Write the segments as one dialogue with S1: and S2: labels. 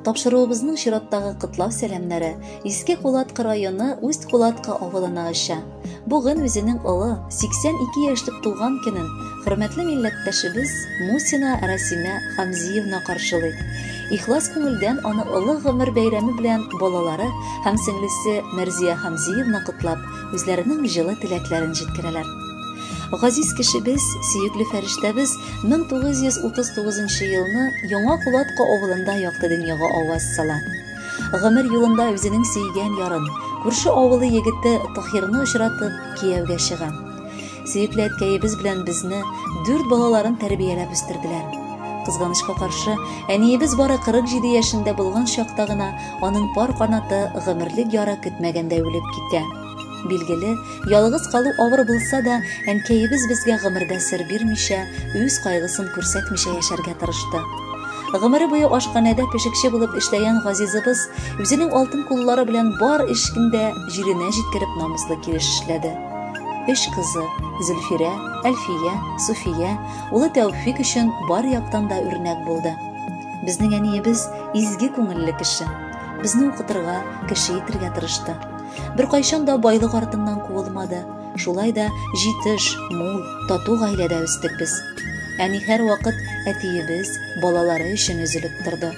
S1: Тапшыруыбызның чираттагы кытлау сәламнәре Иске Кулатка районы Усть-Кулатка авылына аша. Бүген үзенең олы 82 яшьлек туган көнен хөрмәтле милләттәшебез Мусина Расимә Хамзиевна каршылый. Ихлас күңелдән аны олы гомер бәйрәме белән балалары һәм сеңлесе Мәрзия Хамзиевна котлап, үзләренең җылы теләкләрен җиткерәләр. Газиз кешебез, сөекле фәрештәбез 1939 елны Яңа Кулатка авылында якты дөньяга аваз сала. Гомер юлында үзенең сөйгән ярын, күрше авылы егете Таһирны очратып, кияүгә чыга. Сөекле әткәебез белән безне 4 балаларын тәрбияләп үстерделәр. Кызганычка каршы, әниебез бары 47 яшендә булган чакта гына аның пар канаты гомерлек яра көтмәгәндә үлеп китә. Билгеле, ялгыз калу авыр булса да, әнкәебез безгә гомердә сер бирмичә, үз кайгысын күрсәтмичә яшәргә тырышты. Гомере буе ашханәдә пешекче булып эшләгән Газизыбыз үзенең алтын куллары белән бар эшкендә җиренә җиткереп намуслы килеш эшләде. 3 кызы Зөлфирә, Әлфия, Суфия, улы Тәүфик өчен бар яктан да үрнәк булды. Безнең әниебез изге күңелле кеше. Безне укытырга, кеше итәргә тырышты. Бер кайчан да байлык артыннан куылмады. Шулай да җитеш, мул, тату гаиләдә үстек без. Әни һәр вакыт әтиебез, балалары өчен üzülеп торды.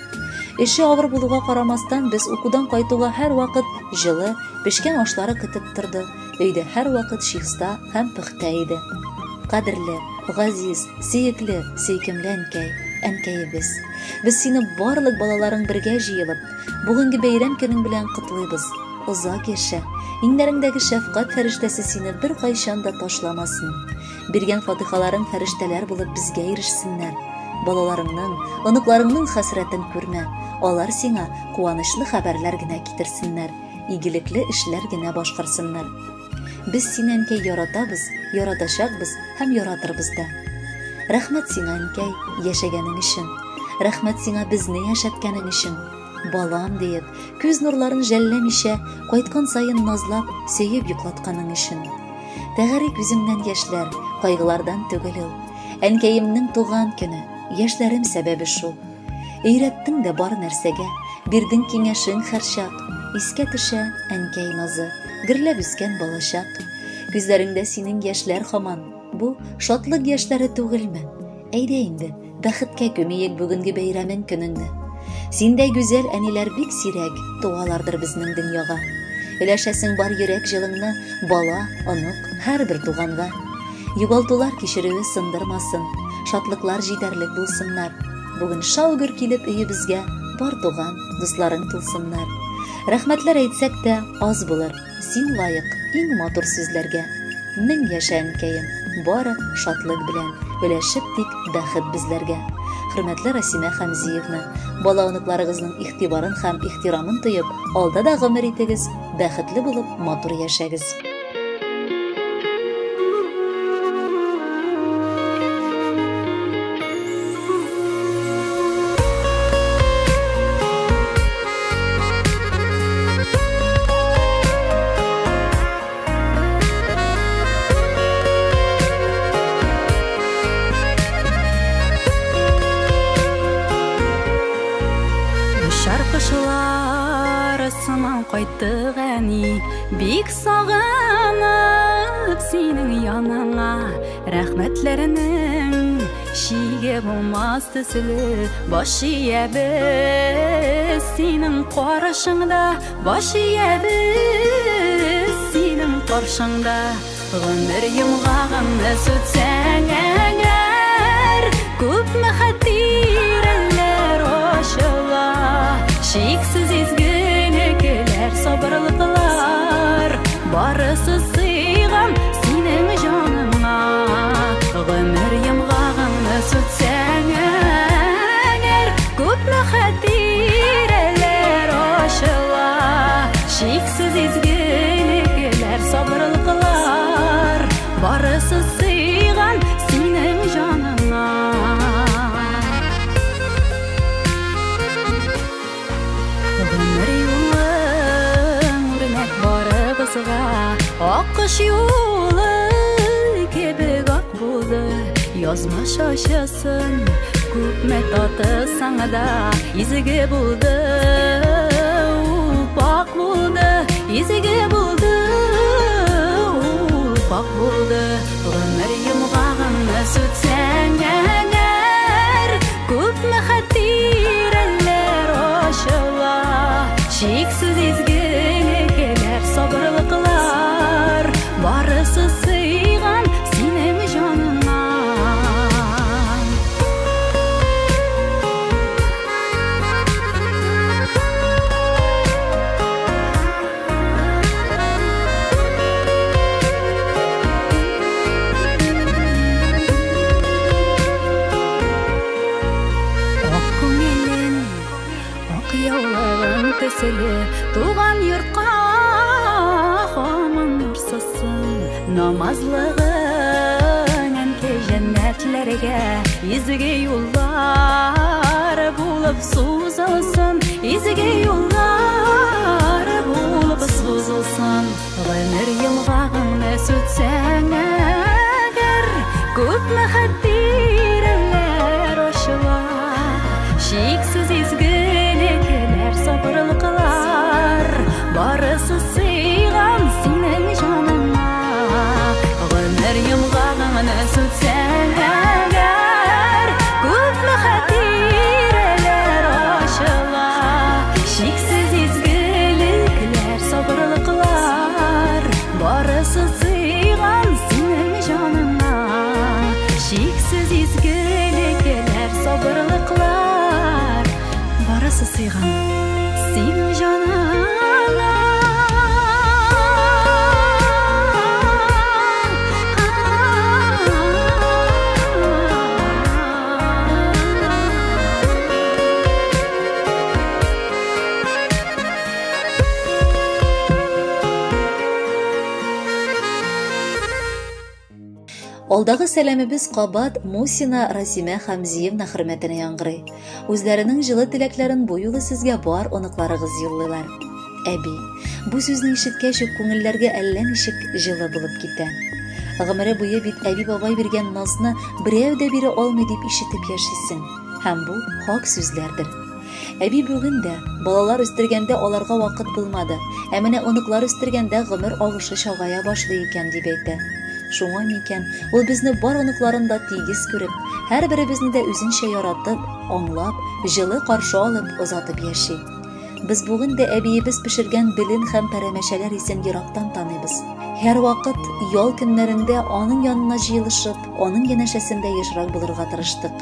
S1: Эше авыр булуга карамастан, без укудан кайтуга һәр вакыт җылы, пешкән ашлары көтеп торды. Өйдә һәр вакыт шихста һәм пөхтә иде. Кадерле, газиз, сөекле, сөйкемле әнкәебез. Без сине барлык балаларың бергә җыелып, бүгенге бәйрәм көнең белән котлыйбыз. Озак яшә, иңнәреңдәге шәфкать фәрештәсе сине бер кайчан да ташламасын. Биргән фатихаларың фәрештәләр булып безгә ирешсеннәр. Балаларыңның, оныкларыңның хәсрәтен күрмә. Алар сиңа куанычлы хәбәрләр генә китерсеннәр, игелекле эшләр генә башкарсыннар. Без сине әнкәй яратабыз, яратачакбыз һәм яратырбыз да. Рәхмәт сиңа әнкәй, яшәгәнең өчен. Рәхмәт сиңа безне яшәткәнең өчен. Балам диеп, күз нурларын жәлләмичә, кайткан сайын назлап, сөеп йоклатканың өчен. Тәгәрик үземнән яшьләр, кайгылардан түгел ул. Әнкәемнең туган көне, яшьләрем сәбәбе шул. Өйрәттең дә бар нәрсәгә, бирдең киңәшең һәрчак. Искә төшә әнкәй назы, гөрләп үскән балачак. Күзләреңдә синең яшьләр һаман. Бу шатлык яшьләре түгелме? Әйдә инде, бәхеткә күмиек бүгенге бәйрәмен көнеңне. Синдәй гүзәл әниләр бик сирәк туалардыр безнең дөньяга. Өләшәсең бар йөрәк җылыңны, бала, онык, һәрбер туганга. Югалтулар кичерүе сындырмасын, шатлыклар җитәрлек булсыннар. Бүген шау-гөр килеп өебезгә бар туган, дусларың тулсыннар. Рәхмәтләр әйтсәк тә аз булыр, син лайык иң матур сүзләргә. Мең яшә әнкәем, бары шатлык белән, өләшеп тик бәхет безләргә. Хөрмәтле Расимә Хамзиевна, бала оныкларыгызның игътибарын һәм ихтирамын тоеп, алда да гомер итегез, бәхетле булып, матур яшәгез.
S2: Шаркышыларысынан кайттык әни, бик сагынып синең яныңа. Рәхмәтләренең шиге булмас төсле, баш иябез синең карашыңда, баш иябез синең каршыңда. Гомер йомгагыңны сүтсәң әгәр, күпме хәтирәләр ачыла. Шексіз изгелекләр, сабырлыклар, барысы сыйган синең җаныңа. Гомер йомгагыңны сүтсәң әгәр, күпме хәтирәләр ачыла. Шексіз изгелекләр, сабырлыклар, барысы сыйган синең җаныңа. Аккош юлы кебек ак булды, язма шашасын Күпме таты саңада изге булды, пак булды, изге булды, пак булды. Гомер йомгагыңны сүтсәң әгәр, күпме хатирәләр ошыла, шиксез изгелекләр, сабырлыклар, барысы сыйган синең җаныңа. Туган йортка хамын нурсысын, намазлыгың әнке жәннәтләргә, изге юллар булып сузылсын, изге юллар булып сузылсын. Гомер йомгагыңны сүтсәң әгәр, күпме хатирәләр ошыла, шиксез изгелекләр, сабырлыклар, барысы сыйган синең җаныңа. Гомер йомгагыңны сүтсәң әгәр, күпме хатирәләр ошыла, шиксез изгелекләр, сабырлыклар, барысы сыйган синең җаныңа. Шиксез изгелекләр, сабырлыклар, барысы сыйган синең җаныңа.
S1: Алдагы сәламебез кабат Мусина Расима Хамзиевна хөрмәтенә яңгырый. Үзләренең җылы теләкләрен бу юлы сезгә бар оныкларыгыз юллыйлар. Әби, бу сүзне ишеткәч күңелләргә әллә ничек җылы булып китә. Гомере буе бит әби бабай биргән назны берәү дә бире алмый дип ишетеп яшисең. Һәм бу хак сүзләрдер. Әби бүген дә балалар үстергәндә аларга вакыт булмады, ә менә оныклар үстергәндә гомер агышы чагая башлый икән дип әйтә. Шуңа микән ул безне бар оныкларында тигез күреп, һәрберебезне дә үзенчә яратып, аңлап, җылы каршы алып, озатып яши. Без бүген дә әбиебез пешергән белен һәм пәрәмәчәләр исен ерактан таныйбыз. Һәр вакыт ял көннәрендә аның янына җыелышып, аның янәшәсендә ешрак булырга тырыштык.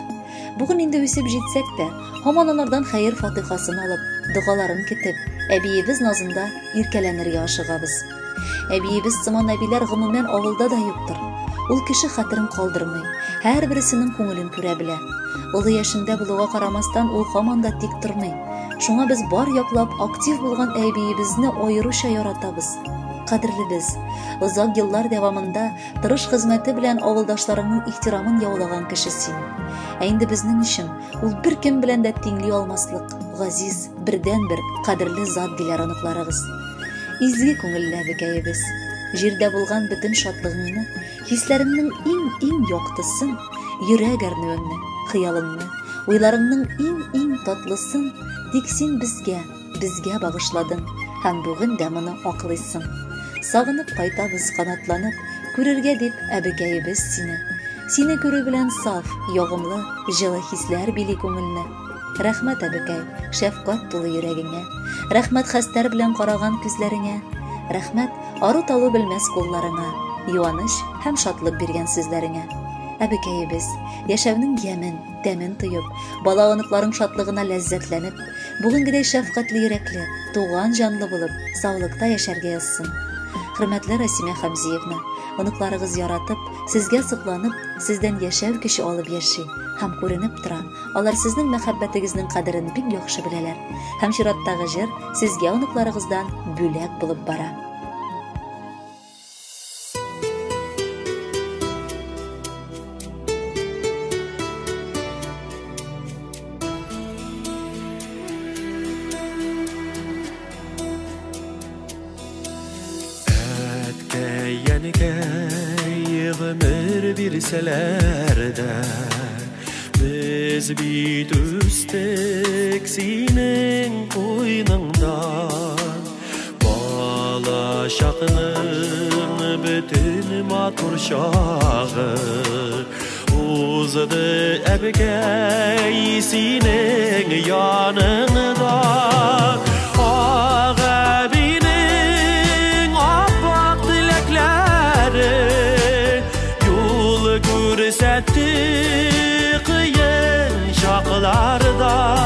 S1: Бүген инде үсеп җитсәк тә, һаман анардан хәер фатихасын алып, дугаларын көтеп, әбиебез назында иркәләнергә ашыгабыз. Әбиебез сыман әбиләр гомумән авылда да юктыр. Ул кеше хәтерен калдырмый, һәрберсенең күңелен күрә белә. Улы яшендә булуга карамастан ул һаман да тик тормый. Шуңа без бар яклап актив булган әбиебезне аеруча яратабыз. Кадерлебез, озак еллар дәвамында тырыш хезмәте белән авылдашларының ихтирамын яулаган кеше син. Ә инде безнең өчен ул беркем белән дә тиңли алмаслык, газиз, бердән-бер кадерле зат диләр оныкларыгыз. Изге күңелле әбекәебез, җирдә булган бөтен шатлыгыңны, хисләреңнең иң яктысын, йөрәк әрнүеңне, хыялыңны, уйларыңның иң татлысын тик син безгә багышладың, һәм бүген дә моны аклыйсың. Сагынып кайтабыз канатланып, күрергә дип әбекәебез сине. Сине күрү белән саф, ягымлы, җылы хисләр били күңелне. Рәхмәт әбекәй, шәфкать тулы йөрәгеңә. Рәхмәт хәстәр белән караган күзләреңә. Рәхмәт ару-талу белмәс кулларыңа, юаныч һәм шатлык биргән сүзләреңә. Әбекәебез, яшәүнең ямен, тәмен тоеп, бала оныкларың шатлыгына ләззәтләнеп, бүгенгедәй шәфкатьле йөрәкле, туган җанлы булып, саулыкта яшәргә язсын. Хөрмәтле Расима Хамзиевна, оныкларыгыз яратып, сезгә сокланып, сездән яшәү көче алып яши. Һәм күренеп тора, алар сезнең мәхәббәтегезнең кадерен бик яхшы беләләр. Һәм чираттагы җыр сезгә оныкларыгыздан бүләк булып бара.
S3: Ömür bir selerde Biz bir düştük senin koynundan Bala şakının bütün matur şağı Uzadı ebkey senin yanında Ağa binin apak dilekleri Yol görsetti kıyın şaklarda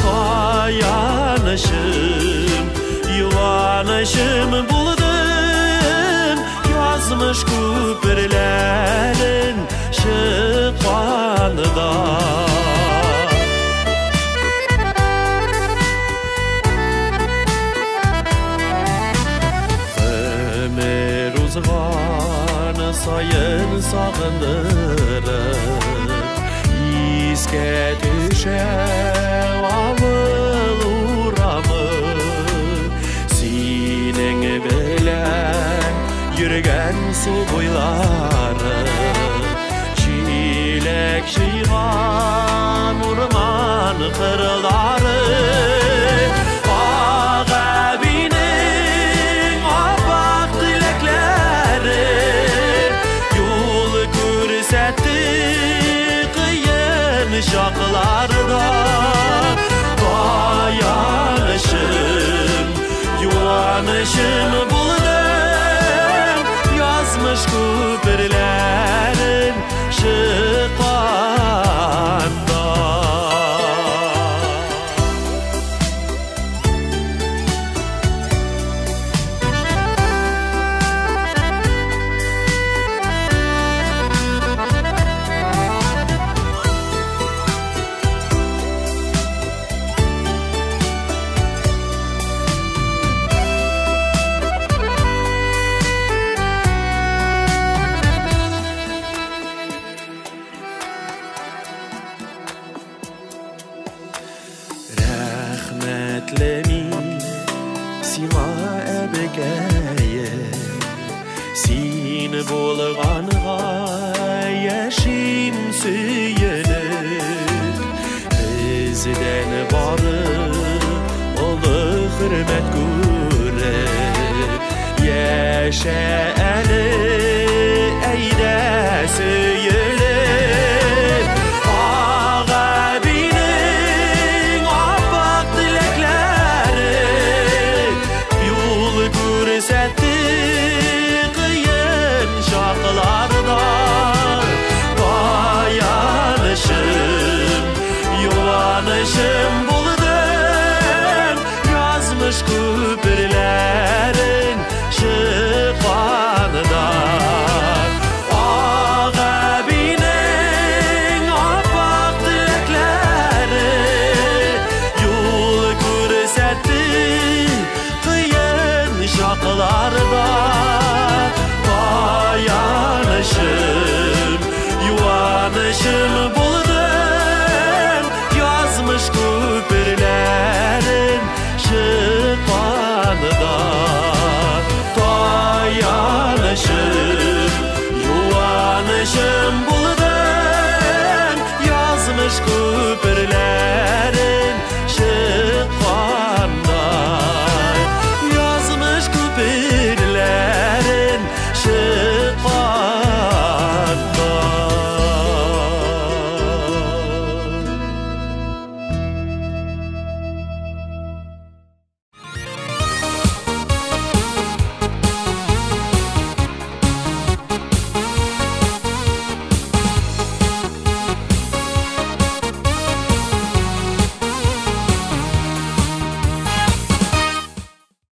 S3: Kayanışım, yuvanışım buldum Yazmış küpürlerin şıkvanında Ömür uzgan sayın sağındırır İske düşe avıl uğramı Senin bilen yürgen su boyları Çilek şivan urman kırları Ağa binin apak dilekleri Yol görsetti kıyın şaklarda Dayanışım, yuvanışım buldum Yazmış küpürlerin şıkvanda Rahmetlemin sima ebekeye Sin bolğanğa yaşim süyünür Bizden barı olu hürmet görür Yaşa eli eyde süyülür Görsetti kıyın şaklarda Dayanışım, yuvanışım